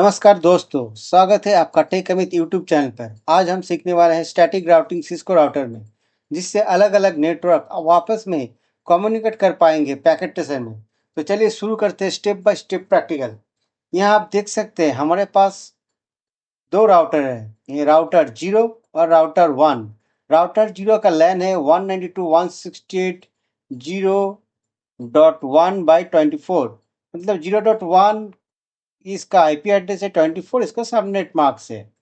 नमस्कार दोस्तों, स्वागत है आपका टेक अमित यूट्यूब चैनल पर। आज हम सीखने वाले हैं स्टैटिक राउटिंग सिस्को राउटर में, जिससे अलग अलग नेटवर्क आपस में कम्युनिकेट कर पाएंगे पैकेट ट्रेसर में। तो चलिए शुरू करते हैं स्टेप बाय स्टेप प्रैक्टिकल। यहाँ आप देख सकते हैं हमारे पास दो राउटर है, ये राउटर 0 और राउटर 1। राउटर 0 का लैन है 192.168.0.1/24, मतलब 0.1 इसका आईपी एड्रेस है, 24 इसका सबनेट मार्क्स है।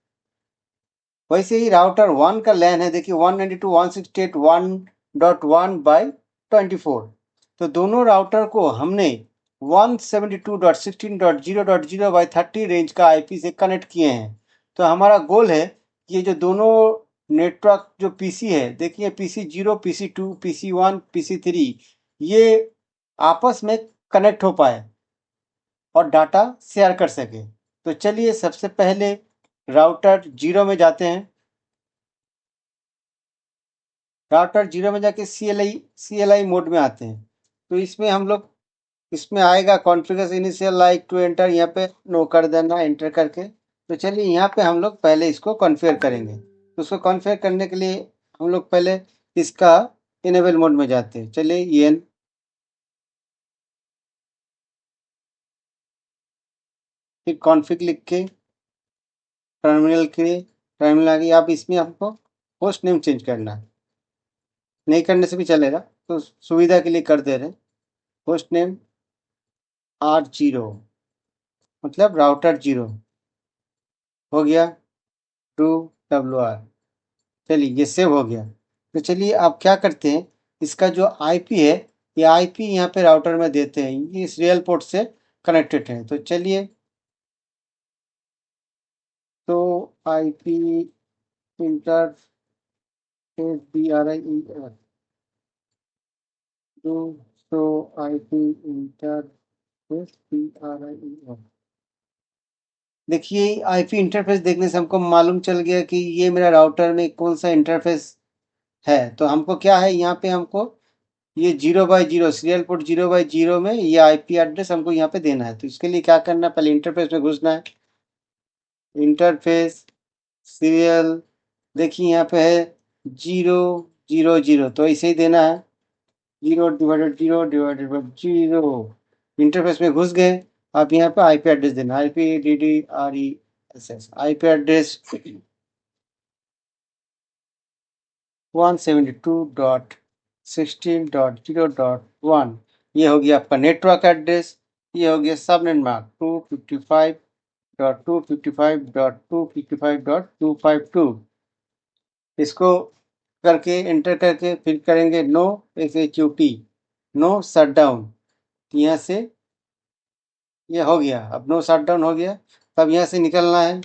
वैसे ही राउटर 1 का लैन है, देखिए 192.168.1.1/24। तो दोनों राउटर को हमने 172.16.0.0/30 रेंज का आईपी से कनेक्ट किए हैं। तो हमारा गोल है कि ये जो दोनों नेटवर्क जो पीसी है, देखिए पीसी 0, पीसी 2, पीसी 1, पीसी 3, ये आपस में कनेक्ट हो पाए और डाटा शेयर कर सके। तो चलिए सबसे पहले राउटर 0 में जाते हैं। राउटर 0 में जाके CLI मोड में आते हैं। तो इसमें हम लोग इसमें आएगा configure initial like to enter, यहाँ पे नो कर देना एंटर करके। तो चलिए यहाँ पे हम लोग पहले इसको कॉन्फ़िगर करेंगे। तो उसको कॉन्फ़िगर करने के लिए हम लोग पहले इसका इनेबल मोड में जाते हैं। चलिए EN, फिर कॉन्फ़िग लिख के टर्मिनल आ गई। अब इसमें हमको होस्ट नेम चेंज करना है, नहीं करने से भी चलेगा, तो सुविधा के लिए कर दे रहे हैं। होस्ट नेम R0, मतलब राउटर 0 हो गया, टू WR। चलिए ये सेव हो गया। तो चलिए आप क्या करते हैं, इसका जो आईपी है, ये आईपी यहाँ पे राउटर में देते हैं, ये इस रियल पोर्ट से कनेक्टेड है। तो चलिए, तो आईपी इंटरफेस BRIER, तो आईपी इंटरफेस BRIER। देखिए आईपी इंटरफेस देखने से हमको मालूम चल गया कि ये मेरा राउटर में कौन सा इंटरफेस है। तो हमको क्या है, यहाँ पे हमको ये 0/0 सीरियल पोर्ट 0/0 में ये आईपी एड्रेस हमको यहाँ पे देना है। तो इसके लिए क्या करना है, पहले इंटरफेस में घुसना है। इंटरफेस सीरियल, देखिए यहाँ पे है 0/0/0, तो ऐसे ही देना है, 0/0/0/0। इंटरफेस में घुस गए। आप यहाँ पे आईपी एड्रेस देना, IPDDRESS आईपी एड्रेस 172.16.0.1। ये हो गया आपका नेटवर्क एड्रेस। ये हो गया सबनेट मार्क 255.255.255.252। इसको करके एंटर करके फिर करेंगे नो SHUT, नो शटडाउन। यहाँ से ये हो गया, अब नो शटडाउन हो गया। तब यहाँ से निकलना है।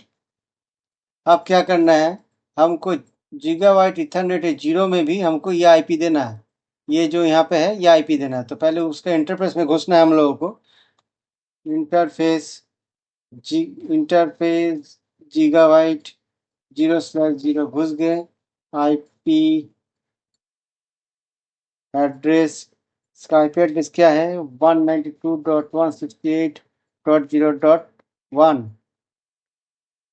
अब क्या करना है, हमको गीगाबाइट ईथरनेट 0 में भी हमको ये आईपी देना है। ये जो यहाँ पे है ये आईपी देना है। तो पहले उसका इंटरफेस में घुसना है हम लोगों को। इंटरफेस गीगाबाइट 0/0 घुस गए। आईपी एड्रेस, इसका आईपी एड्रेस क्या है, 192.168.0.1।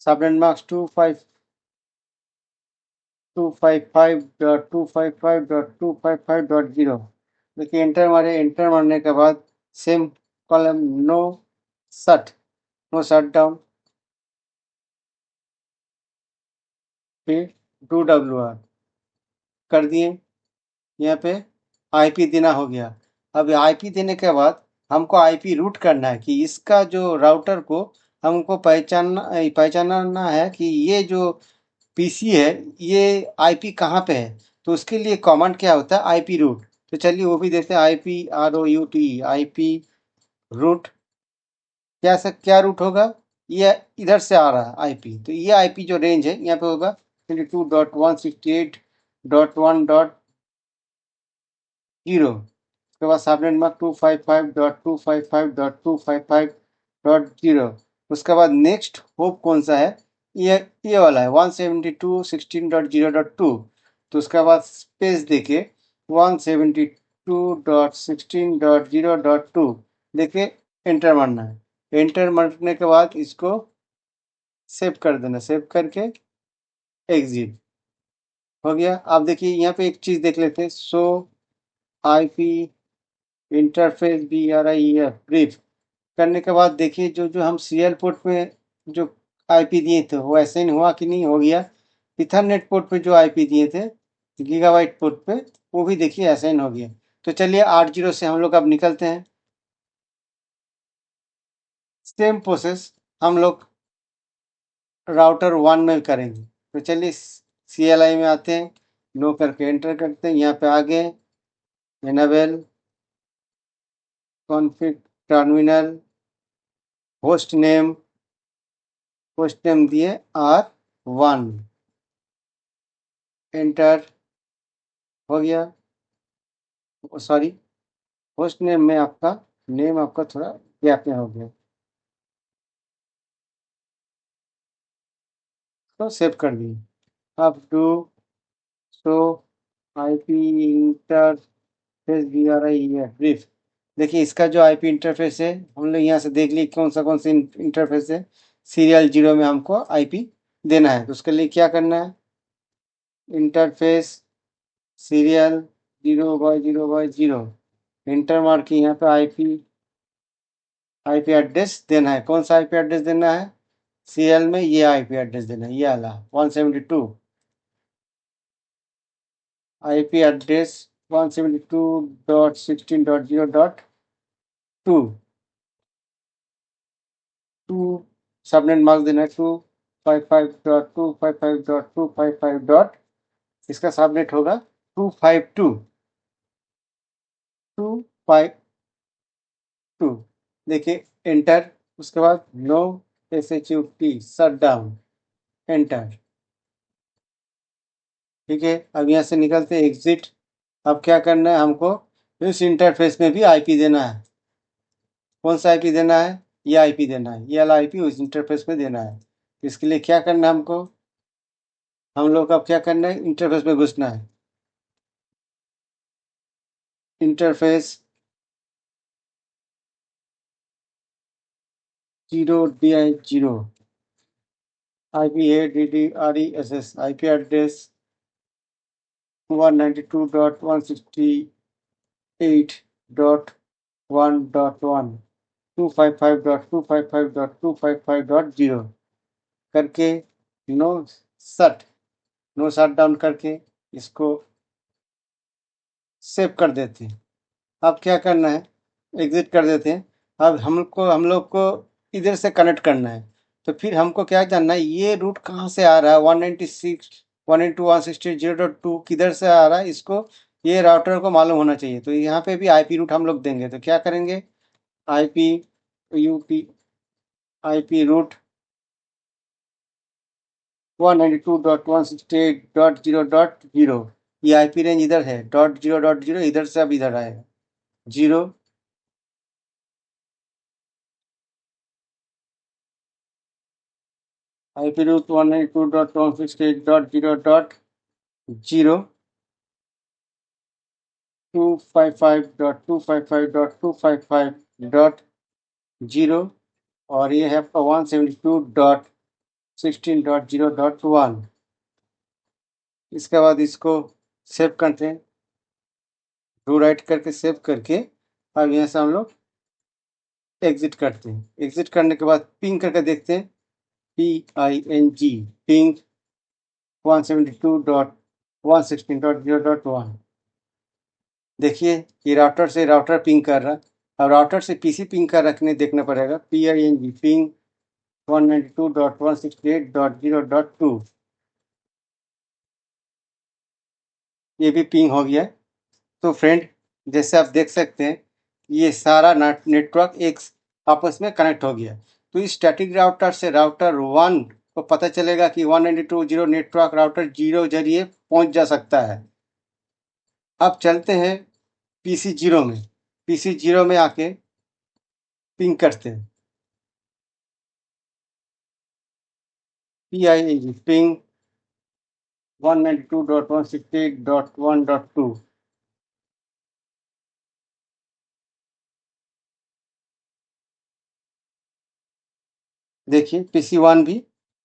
Subnet mask 255.255.255.0। देखिए एंटर मारे, एंटर मारने के बाद same column no shut down, फिर 2WR कर दिए। यहाँ पे आईपी देना हो गया। अब आईपी देने के बाद हमको आईपी रूट करना है कि इसका जो राउटर को हमको पहचानना है कि ये जो पीसी है ये आईपी कहाँ पे है। तो उसके लिए कमांड क्या होता है, आईपी रूट। तो चलिए वो भी देखते हैं, IPROUT, आईपी रूट। क्या रूट होगा, ये इधर से आ रहा है आईपी। तो ये आईपी जो रेंज है यहाँ पे होगा 22.168.1.0। उसके बाद सबनेट मार्क 255.255.255.0। उसके बाद नेक्स्ट होप कौन सा है, ये वाला है 172.16.0.2। तो उसके बाद स्पेस देके 172.16.0.2 देके एंटर मारना है। एंटर मारने के बाद इसको सेव कर देना, सेव करके एग्जिट हो गया। आप देखिए यहाँ पे एक चीज देख लेते हैं, show IP interface BRIEF brief करने के बाद देखिए जो जो हम सीरियल पोर्ट में जो आईपी दिए थे वो असाइन हुआ कि नहीं, हो गया। इथरनेट पोर्ट पे जो आईपी दिए थे गीगाबाइट पोर्ट पे, वो भी देखिए असाइन हो गया। तो चलिए 80 से हम लोग अब निकलते हैं। सेम प्रोसेस हम लोग राउटर 1 में करेंगे। तो चलिए CLI में आते हैं, नो करके एंटर करते हैं। यहाँ पे आगे enable config terminal host name दिए R1 एंटर हो गया। सॉरी, होस्ट नेम में आपका नेम आपका थोड़ा गैप में हो गया, तो सेव कर दिए। अब do show IP interface BRIEF brief. देखिए इसका जो आईपी इंटरफेस है हम लोग यहाँ से देख लिए कौन सा इंटरफेस है। सीरियल 0 में हमको आईपी देना है, तो उसके लिए क्या करना है, इंटरफेस सीरियल 0/0/0 इंटर मार के यहाँ पे आईपी एड्रेस देना है। कौन सा आईपी एड्रेस देना है, सीरियल में ये आईपी एड्रेस देना है, ये वाला 172 IP address 172.16.0.2 two subnet mask देना है 255.255.255 इसका सबनेट होगा 252.252। देखिए एंटर, उसके बाद no SHUT shut down enter. ठीक है, अब यहाँ से निकलते एग्जिट। अब क्या करना है हमको, इस इंटरफेस में भी आईपी देना है। कौन सा आईपी देना है, ये आईपी देना है, ये वाला आईपी उस इंटरफेस में देना है। इसके लिए क्या करना है हमको, हम लोग का क्या करना है, इंटरफेस में घुसना है। इंटरफेस 0DI0 IP है DDRESS IP एड्रेस 192.168.1.1 255.255.255.0 करके no shut no shut down करके इसको सेव कर देते हैं। अब क्या करना है, एग्जिट कर देते हैं। अब हम लोग को इधर से कनेक्ट करना है। तो फिर हमको क्या जानना है, ये रूट कहाँ से आ रहा है, 192.168.0.2 किधर से आ रहा है, इसको ये राउटर को मालूम होना चाहिए। तो यहाँ पे भी आईपी रूट हम लोग देंगे। तो क्या करेंगे, आईपी यूपी आईपी रूट 192.168.0.0, ये आईपी रेंज इधर है, .0.0 इधर से अब इधर आएगा 0। IP root 192.168.0.0 255.255.255.0 और ये है आपका 172.16.0.1। इसके बाद इसको सेव करते हैं, डू राइट करके सेव करके अब यहाँ से हम लोग एग्जिट करते हैं। एग्जिट करने के बाद पिंग करके देखते हैं, PING पिंग 172.116.0.1। देखिए ये राउटर से राउटर पिंग कर रहा है। अब राउटर से पीसी पिंग कर रखने देखना पड़ेगा, PING पिंग 192.168.0.2 ये भी पिंग हो गया। तो फ्रेंड जैसे आप देख सकते हैं ये सारा नेटवर्क एक आपस में कनेक्ट हो गया। तो इस स्टैटिक राउटर से राउटर 1 को पता चलेगा कि 192.0 नेटवर्क राउटर 0 जरिए पहुंच जा सकता है। अब चलते हैं PC 0 में। PC 0 में आके पिंग करते हैं, PING पिंग 192.168.1.2। देखिए PC 1 भी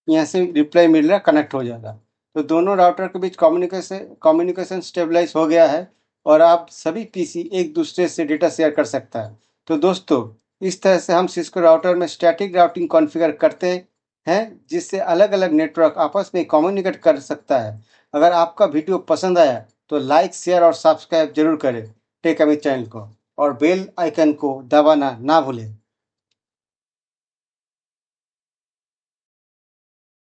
यहाँ से रिप्लाई मिल रहा, कनेक्ट हो जाएगा। तो दोनों राउटर के बीच कम्युनिकेशन स्टेबलाइज हो गया है और आप सभी पीसी एक दूसरे से डेटा शेयर कर सकता है। तो दोस्तों, इस तरह से हम सिस्को राउटर में स्टैटिक राउटिंग कॉन्फ़िगर करते हैं, जिससे अलग अलग नेटवर्क आपस में कम्युनिकेट कर सकता है। अगर आपका वीडियो पसंद आया तो लाइक, शेयर और सब्सक्राइब जरूर करें टेक अमित चैनल को, और बेल आइकन को दबाना ना भूलें।